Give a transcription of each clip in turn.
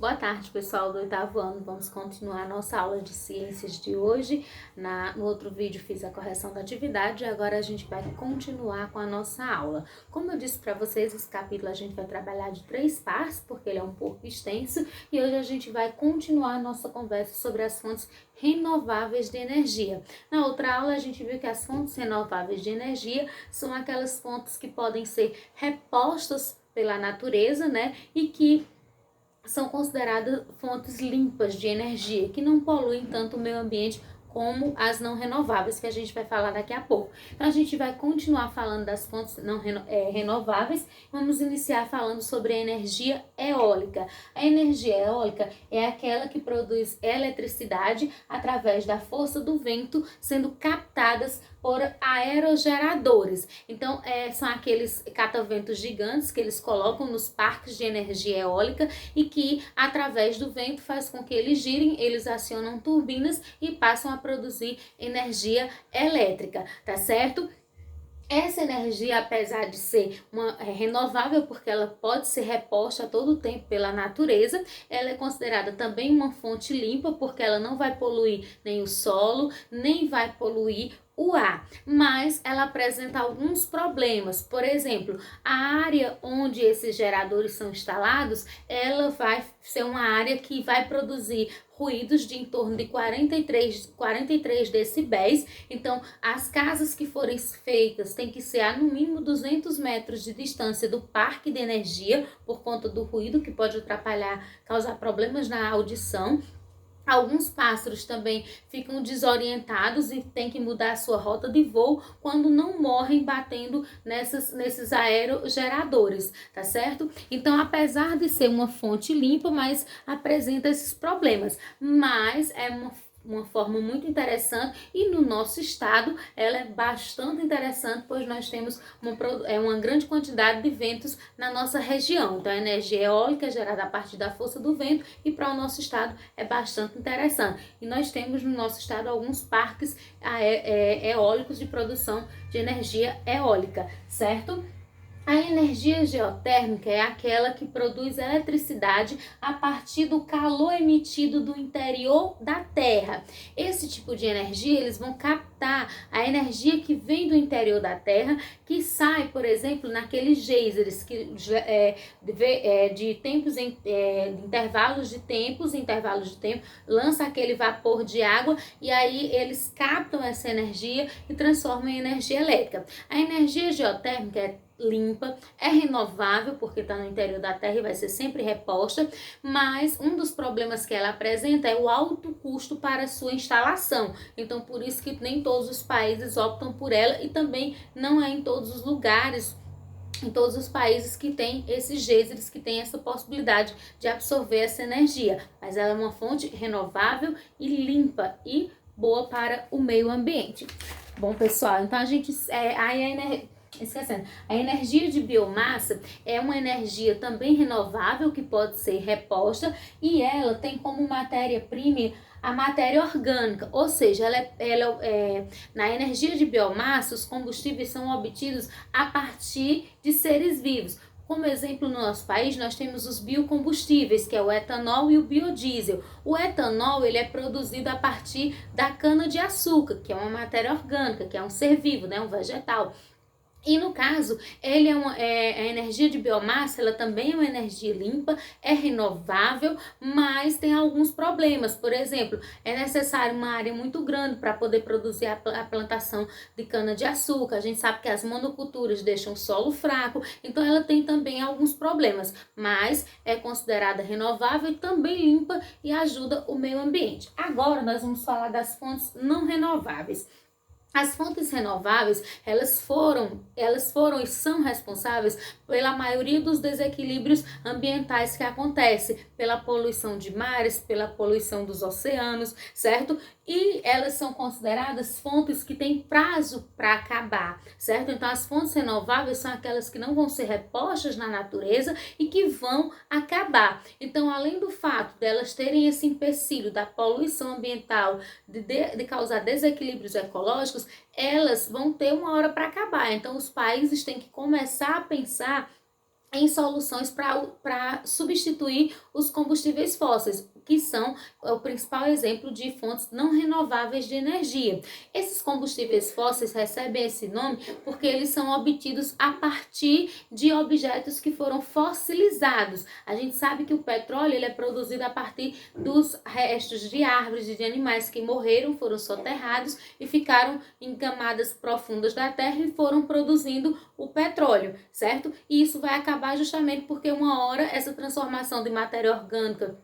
Boa tarde, pessoal do oitavo ano. Vamos continuar a nossa aula de ciências de hoje. No outro vídeo fiz a correção da atividade e agora a gente vai continuar com a nossa aula. Como eu disse para vocês, esse capítulo a gente vai trabalhar de 3 partes, porque ele é um pouco extenso, e hoje a gente vai continuar a nossa conversa sobre as fontes renováveis de energia. Na outra aula a gente viu que as fontes renováveis de energia são aquelas fontes que podem ser repostas pela natureza, né, e que são consideradas fontes limpas de energia, que não poluem tanto o meio ambiente como as não renováveis, que a gente vai falar daqui a pouco. Então, a gente vai continuar falando das fontes não renováveis. Vamos iniciar falando sobre a energia eólica. A energia eólica é aquela que produz eletricidade através da força do vento, sendo captadas por aerogeradores. Então, são aqueles cataventos gigantes que eles colocam nos parques de energia eólica e que, através do vento, faz com que eles girem, eles acionam turbinas e passam a produzir energia elétrica, tá certo? Essa energia, apesar de ser renovável, porque ela pode ser reposta a todo tempo pela natureza, ela é considerada também uma fonte limpa, porque ela não vai poluir nem o solo, nem vai poluir o ar, mas ela apresenta alguns problemas. Por exemplo, a área onde esses geradores são instalados, ela vai ser uma área que vai produzir ruídos de em torno de 43 decibéis. Então, as casas que forem feitas têm que ser a no mínimo 200 metros de distância do parque de energia, por conta do ruído que pode atrapalhar, causar problemas na audição. Alguns pássaros também ficam desorientados e tem que mudar a sua rota de voo quando não morrem batendo nesses aerogeradores, tá certo? Então, apesar de ser uma fonte limpa, mas apresenta esses problemas, mas é uma forma muito interessante, e no nosso estado ela é bastante interessante, pois nós temos uma grande quantidade de ventos na nossa região. Então, a energia eólica é gerada a partir da força do vento, e para o nosso estado é bastante interessante. E nós temos no nosso estado alguns parques eólicos de produção de energia eólica, certo? A energia geotérmica é aquela que produz eletricidade a partir do calor emitido do interior da Terra. Esse tipo de energia, eles vão captar a energia que vem do interior da Terra, que sai, por exemplo, naqueles geysers, que de tempos em intervalos de tempo, lança aquele vapor de água, e aí eles captam essa energia e transformam em energia elétrica. A energia geotérmica é limpa, é renovável, porque está no interior da Terra e vai ser sempre reposta, mas um dos problemas que ela apresenta é o alto custo para sua instalação. Então, por isso que nem todos os países optam por ela, e também não é em todos os lugares, em todos os países que tem esses geysers, que tem essa possibilidade de absorver essa energia. Mas ela é uma fonte renovável e limpa e boa para o meio ambiente. Bom, pessoal, então esquecendo, a energia de biomassa é uma energia também renovável que pode ser reposta, e ela tem como matéria-prima a matéria orgânica, ou seja, na energia de biomassa, os combustíveis são obtidos a partir de seres vivos. Como exemplo, no nosso país, nós temos os biocombustíveis, que é o etanol e o biodiesel. O etanol, ele é produzido a partir da cana-de-açúcar, que é uma matéria orgânica, que é um ser vivo, né, um vegetal. E no caso, ele a energia de biomassa, ela também é uma energia limpa, é renovável, mas tem alguns problemas. Por exemplo, é necessário uma área muito grande para poder produzir a plantação de cana-de-açúcar. A gente sabe que as monoculturas deixam o solo fraco, então ela tem também alguns problemas, mas é considerada renovável e também limpa e ajuda o meio ambiente. Agora nós vamos falar das fontes não renováveis. As fontes renováveis, elas foram e são responsáveis pela maioria dos desequilíbrios ambientais que acontecem, pela poluição de mares, pela poluição dos oceanos, certo? E elas são consideradas fontes que têm prazo para acabar, certo? Então, as fontes renováveis são aquelas que não vão ser repostas na natureza e que vão acabar. Então, além do fato delas terem esse empecilho da poluição ambiental, de causar desequilíbrios ecológicos, elas vão ter uma hora para acabar. Então, os países têm que começar a pensar em soluções para substituir os combustíveis fósseis, que são o principal exemplo de fontes não renováveis de energia. Esses combustíveis fósseis recebem esse nome porque eles são obtidos a partir de objetos que foram fossilizados. A gente sabe que o petróleo ele é produzido a partir dos restos de árvores e de animais que morreram, foram soterrados e ficaram em camadas profundas da terra e foram produzindo o petróleo, certo? E isso vai acabar justamente porque uma hora essa transformação de matéria orgânica,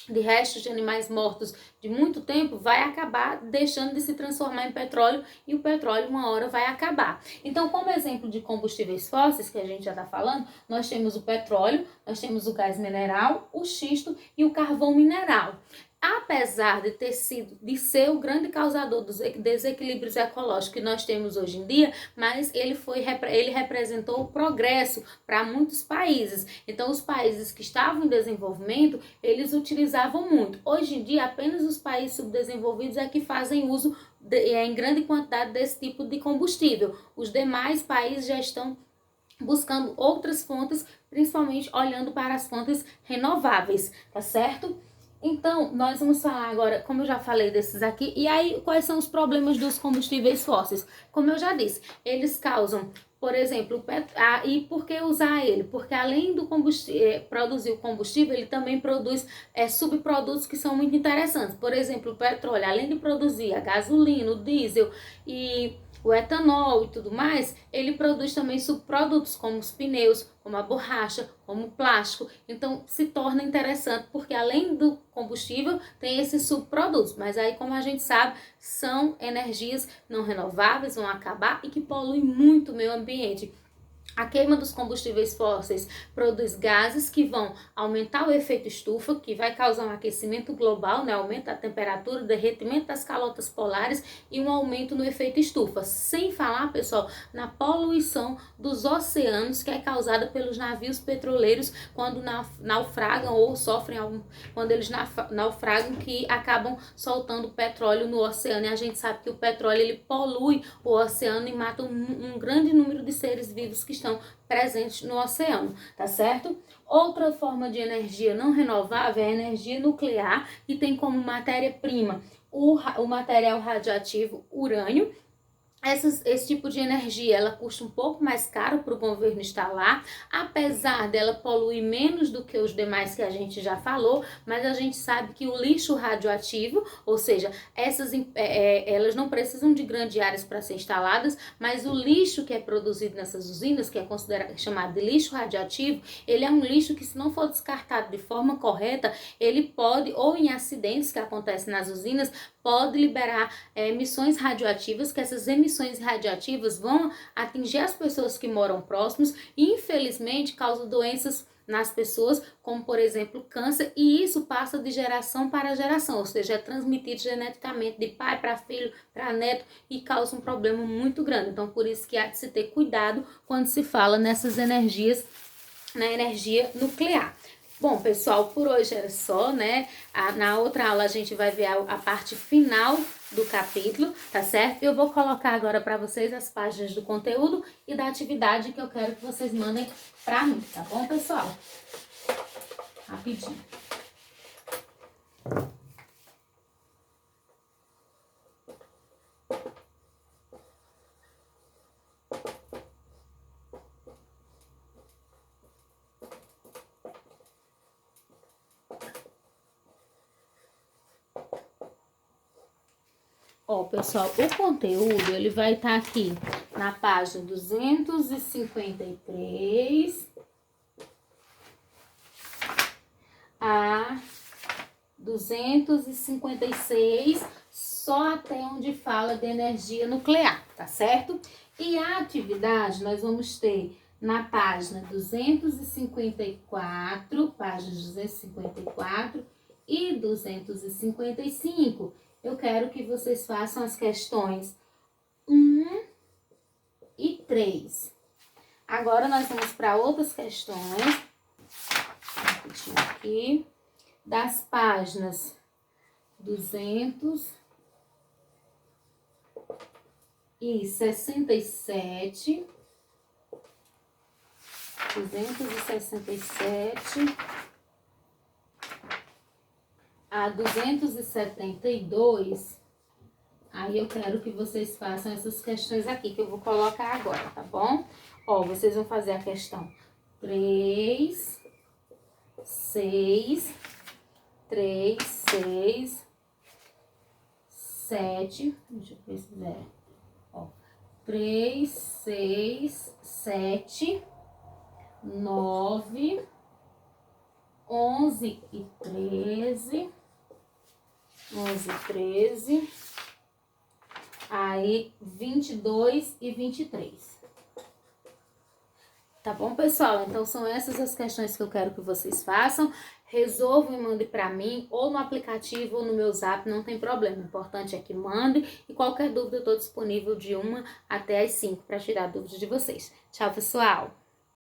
de restos de animais mortos de muito tempo, vai acabar deixando de se transformar em petróleo e o petróleo uma hora vai acabar. Então, como exemplo de combustíveis fósseis, que a gente já está falando, nós temos o petróleo, nós temos o gás mineral, o xisto e o carvão mineral. Apesar de ser o grande causador dos desequilíbrios ecológicos que nós temos hoje em dia, mas ele representou o progresso para muitos países. Então, os países que estavam em desenvolvimento, eles utilizavam muito. Hoje em dia, apenas os países subdesenvolvidos é que fazem uso em grande quantidade desse tipo de combustível. Os demais países já estão buscando outras fontes, principalmente olhando para as fontes renováveis, tá certo? Então, nós vamos falar agora, como eu já falei desses aqui, e aí quais são os problemas dos combustíveis fósseis? Como eu já disse, eles causam, por exemplo, e por que usar ele? Porque além do produzir o combustível, ele também produz subprodutos que são muito interessantes. Por exemplo, o petróleo, além de produzir a gasolina, o diesel e o etanol e tudo mais, ele produz também subprodutos como os pneus, como a borracha, como o plástico. Então se torna interessante porque além do combustível tem esses subprodutos, mas aí como a gente sabe são energias não renováveis, vão acabar e que poluem muito o meio ambiente. A queima dos combustíveis fósseis produz gases que vão aumentar o efeito estufa, que vai causar um aquecimento global, né? Aumento da temperatura, derretimento das calotas polares e um aumento no efeito estufa. Sem falar, pessoal, na poluição dos oceanos, que é causada pelos navios petroleiros quando naufragam ou sofrem quando eles naufragam, que acabam soltando petróleo no oceano. E a gente sabe que o petróleo ele polui o oceano e mata um grande número de seres vivos que estão presentes no oceano, tá certo? Outra forma de energia não renovável é a energia nuclear, que tem como matéria-prima o material radioativo urânio. Esse tipo de energia, ela custa um pouco mais caro para o governo instalar, apesar dela poluir menos do que os demais que a gente já falou, mas a gente sabe que o lixo radioativo, ou seja, elas não precisam de grandes áreas para ser instaladas, mas o lixo que é produzido nessas usinas, que é chamado de lixo radioativo, ele é um lixo que, se não for descartado de forma correta, ele pode, ou em acidentes que acontecem nas usinas, pode liberar emissões radioativas, que essas emissões radioativas vão atingir as pessoas que moram próximos e, infelizmente, causam doenças nas pessoas, como, por exemplo, câncer, e isso passa de geração para geração, ou seja, é transmitido geneticamente de pai para filho, para neto, e causa um problema muito grande. Então, por isso que há de se ter cuidado quando se fala nessas energias, na energia nuclear. Bom, pessoal, por hoje era só, né? Na outra aula a gente vai ver a parte final do capítulo, tá certo? Eu vou colocar agora para vocês as páginas do conteúdo e da atividade que eu quero que vocês mandem para mim, tá bom, pessoal? Rapidinho. Ó, pessoal, o conteúdo, ele vai estar aqui na página 253 a 256, só até onde fala de energia nuclear, tá certo? E a atividade nós vamos ter na página 254, páginas 254 e 255, eu quero que vocês façam as questões 1 e 3. Agora nós vamos para outras questões. Vou repetir aqui. Das páginas 267 267 a 272. Aí eu quero que vocês façam essas questões aqui, que eu vou colocar agora, tá bom? Ó, vocês vão fazer a questão 3, 6, 3, 6, 7, deixa eu ver se der, ó, 3, 6, 7, 9, 11 e 13, 11 e 13, aí 22 e 23. Tá bom, pessoal? Então, são essas as questões que eu quero que vocês façam. Resolvam e mandem pra mim, ou no aplicativo, ou no meu zap, não tem problema. O importante é que mandem, e qualquer dúvida eu tô disponível de 1 até as 5 para tirar dúvidas de vocês. Tchau, pessoal!